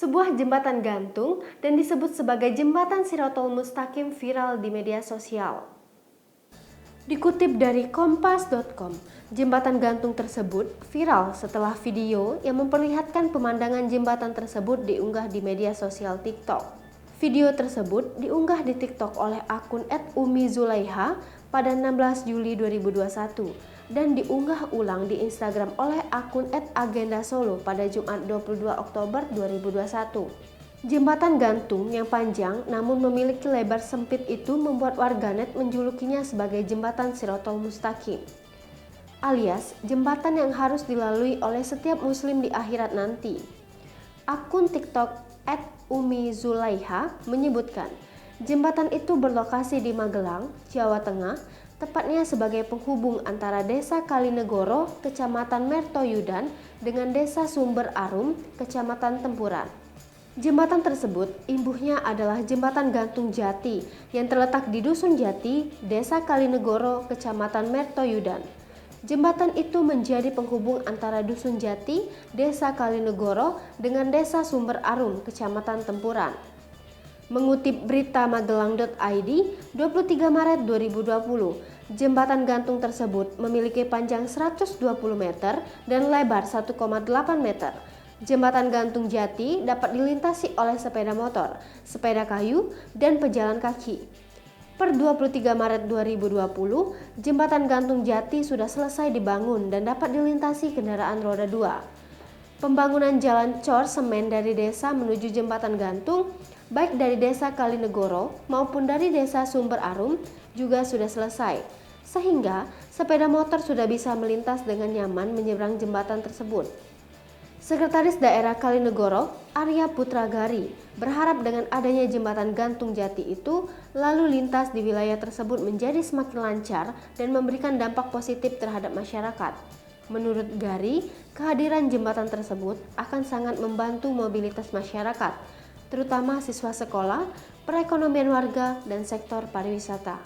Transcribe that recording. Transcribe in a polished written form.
Sebuah jembatan gantung dan disebut sebagai jembatan Shirathol Mustaqim viral di media sosial. Dikutip dari kompas.com, jembatan gantung tersebut viral setelah video yang memperlihatkan pemandangan jembatan tersebut diunggah di media sosial TikTok. Video tersebut diunggah di TikTok oleh akun @umizulaiha pada 16 Juli 2021 dan diunggah ulang di Instagram oleh akun @agendasolo pada Jumat 22 Oktober 2021. Jembatan gantung yang panjang namun memiliki lebar sempit itu membuat warganet menjulukinya sebagai jembatan Shirathol Mustaqim, alias jembatan yang harus dilalui oleh setiap muslim di akhirat nanti. Akun TikTok @umizulaiha menyebutkan, jembatan itu berlokasi di Magelang, Jawa Tengah, tepatnya sebagai penghubung antara Desa Kalinegoro, Kecamatan Mertoyudan, dengan Desa Sumber Arum, Kecamatan Tempuran. Jembatan tersebut imbuhnya adalah jembatan gantung Jati yang terletak di Dusun Jati, Desa Kalinegoro, Kecamatan Mertoyudan. Jembatan itu menjadi penghubung antara Dusun Jati, Desa Kalinegoro dengan Desa Sumber Arum, Kecamatan Tempuran. Mengutip berita magelang.id 23 Maret 2020, jembatan gantung tersebut memiliki panjang 120 meter dan lebar 1,8 meter. Jembatan gantung Jati dapat dilintasi oleh sepeda motor, sepeda kayu, dan pejalan kaki. Per 23 Maret 2020, jembatan gantung Jati sudah selesai dibangun dan dapat dilintasi kendaraan roda 2. Pembangunan jalan cor semen dari desa menuju jembatan gantung, baik dari Desa Kalinegoro maupun dari Desa Sumber Arum, juga sudah selesai, sehingga sepeda motor sudah bisa melintas dengan nyaman menyeberang jembatan tersebut. Sekretaris Daerah Kalinegoro, Arya Putragari, berharap dengan adanya jembatan gantung Jati itu, lalu lintas di wilayah tersebut menjadi semakin lancar dan memberikan dampak positif terhadap masyarakat. Menurut Gari, kehadiran jembatan tersebut akan sangat membantu mobilitas masyarakat, terutama siswa sekolah, perekonomian warga, dan sektor pariwisata.